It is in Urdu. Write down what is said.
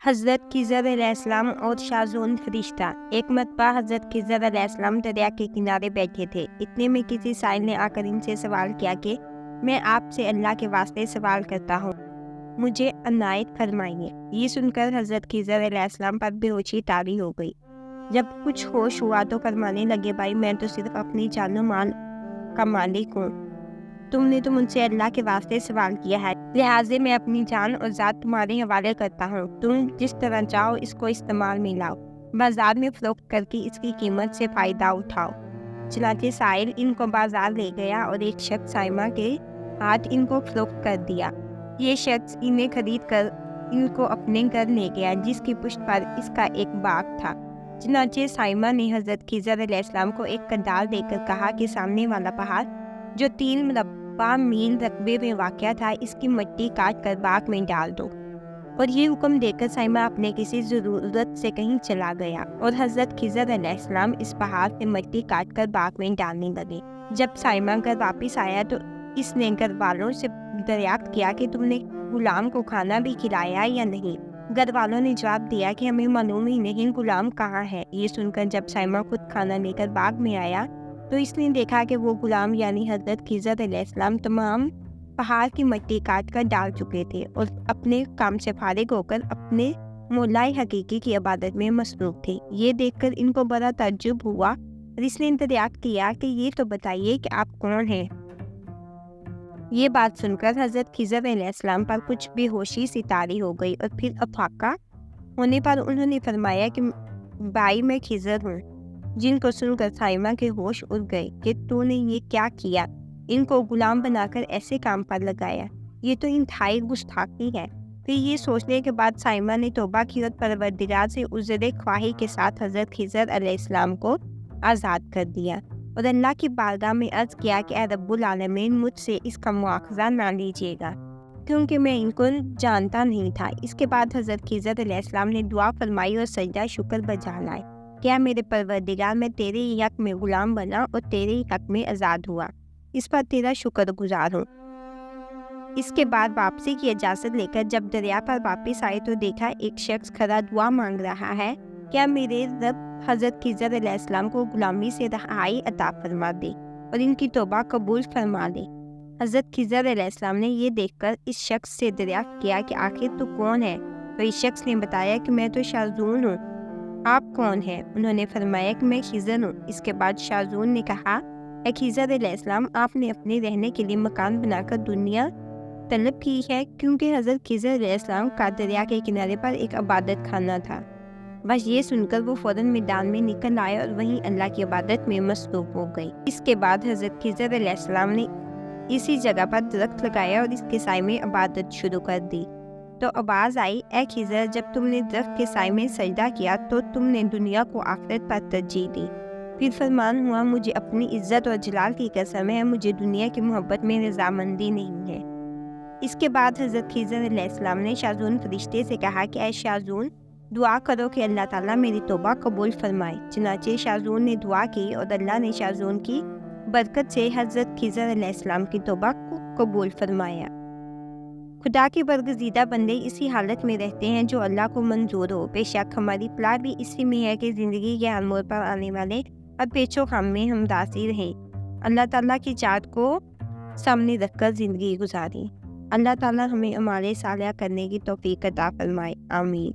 حضرت خضر علیہ السلام اور شاذون فرشتہ۔ ایک مرتبہ حضرت خضر علیہ السلام دریا کے کنارے بیٹھے تھے۔ اتنے میں کسی سائل نے آ کر ان سے سوال کیا کہ میں آپ سے اللہ کے واسطے سوال کرتا ہوں، مجھے عنایت فرمائیے۔ یہ سن کر حضرت خضر علیہ السلام پر بے ہوشی طاری ہو گئی۔ جب کچھ ہوش ہوا تو فرمانے لگے، بھائی میں تو صرف اپنی جان و مال کا مالک ہوں، تم نے تو مجھ سے اللہ کے واسطے سوال کیا ہے، لہٰذا میں اپنی جان اور ذات تمہارے حوالے کرتا ہوں، تم جس طرح چاہو اس کو استعمال میں لاؤ، بازار میں فروخت کر کے اس کی قیمت سے فائدہ اٹھاؤ۔ چنانچہ سائل ان کو بازار لے گیا اور ایک شخص سائمہ کے ہاتھ ان کو فروخت کر دیا۔ یہ شخص انہیں خرید کر ان کو اپنے گھر لے گیا، جس کی پشت پر اس کا ایک باغ تھا۔ چنانچہ سائمہ نے حضرت خضر علیہ السلام کو ایک کنڈال دے کر کہا کہ سامنے والا پہاڑ جو 3 مربع میل رقبے میں واقع تھا، اس کی مٹی کاٹ کر باغ میں ڈال دو۔ اور یہ حکم دے کر سائمہ اپنے کسی ضرورت سے کہیں چلا گیا اور حضرت خضر علیہ السلام اس پہاڑ سے مٹی کاٹ کر باغ میں ڈالنے لگے۔ جب سائمہ گھر واپس آیا تو اس نے گھر والوں سے دریافت کیا کہ تم نے غلام کو کھانا بھی کھلایا یا نہیں؟ گھر والوں نے جواب دیا کہ ہمیں معلوم ہی نہیں غلام کہاں ہے۔ یہ سن کر جب سائمہ خود کھانا لے کر باغ میں آیا تو اس نے دیکھا کہ وہ غلام یعنی حضرت خضر علیہ السلام تمام پہاڑ کی مٹی کاٹ کر ڈال چکے تھے اور اپنے کام سے فارغ ہو کر اپنے مولا حقیقی کی عبادت میں مصروف تھے۔ یہ دیکھ کر ان کو بڑا تعجب ہوا اور اس نے دریافت کیا کہ یہ تو بتائیے کہ آپ کون ہیں؟ یہ بات سن کر حضرت خضر علیہ السلام پر کچھ بے ہوشی سی طاری ہو گئی اور پھر افاقہ ہونے پر انہوں نے فرمایا کہ بھائی میں خضر ہوں۔ جن کو سن کر سائمہ کے ہوش اڑ گئے کہ تو نے یہ کیا کیا، ان کو غلام بنا کر ایسے کام پر لگایا، یہ تو انتہائی گستاخی ہے۔ پھر یہ سوچنے کے بعد سائمہ نے توبہ کی اور پروردگار سے عذر خواہی کے ساتھ حضرت خضر علیہ السلام کو آزاد کر دیا اور اللہ کی بارگاہ میں عرض کیا کہ اے رب العالمین، مجھ سے اس کا مواخذہ نہ لیجیے گا کیونکہ میں ان کو جانتا نہیں تھا۔ اس کے بعد حضرت خضر علیہ السلام نے دعا فرمائی اور سجدہ شکر بجا لائے، کیا میرے پروردگار میں تیرے ہی حق میں غلام بنا اور تیرے ہی حق میں آزاد ہوا، اس پر تیرا شکر گزار ہوں۔ اس کے بعد واپسی کی اجازت لے کر جب دریا پر واپس آئے تو دیکھا ایک شخص کھڑا دعا مانگ رہا ہے، کیا میرے رب حضرت خضر علیہ السلام کو غلامی سے رہائی عطا فرما دے اور ان کی توبہ قبول فرما دے۔ حضرت خضر علیہ السلام نے یہ دیکھ کر اس شخص سے دریافت کیا کہ آخر تو کون ہے؟ تو اس شخص نے بتایا کہ میں تو شاذون ہوں، آپ کون ہیں؟ انہوں نے فرمایا کہ میں خضر ہوں۔ اس کے بعد شاذون نے کہا، اے خضر علیہ السلام، آپ نے اپنے رہنے کے لیے مکان بنا کر دنیا طلب کی ہے؟ کیونکہ حضرت خضر علیہ السلام کا دریا کے کنارے پر ایک عبادت خانہ تھا۔ بس یہ سن کر وہ فوراً میدان میں نکل آئے اور وہیں اللہ کی عبادت میں مصروف ہو گئی۔ اس کے بعد حضرت خضر علیہ السلام نے اسی جگہ پر درخت لگایا اور اس کے سائے میں عبادت شروع کر دی۔ تو آواز آئی، اے خضر، جب تم نے درخت کے سائے میں سجدہ کیا تو تم نے دنیا کو آخرت پر ترجیح دی۔ پھر فرمان ہوا، مجھے اپنی عزت اور جلال کی قسم ہے، مجھے دنیا کی محبت میں رضامندی نہیں ہے۔ اس کے بعد حضرت خضر علیہ السلام نے شاذون فرشتے سے کہا کہ اے شاذون، دعا کرو کہ اللہ تعالیٰ میری توبہ قبول فرمائے۔ چنانچہ شاذون نے دعا کی اور اللہ نے شاذون کی برکت سے حضرت خضر علیہ السلام کی توبہ کو قبول فرمایا۔ خدا کے برگزیدہ بندے اسی حالت میں رہتے ہیں جو اللہ کو منظور ہو۔ بے شک ہماری فلاح بھی اسی میں ہے کہ زندگی کے ہر موڑ پر آنے والے اور پیچ و خم میں ہم راضی رہیں، اللہ تعالیٰ کی چاہت کو سامنے رکھ کر زندگی گزاریں۔ اللہ تعالیٰ ہمیں اعمال صالحہ کرنے کی توفیق عطا فرمائے، آمین۔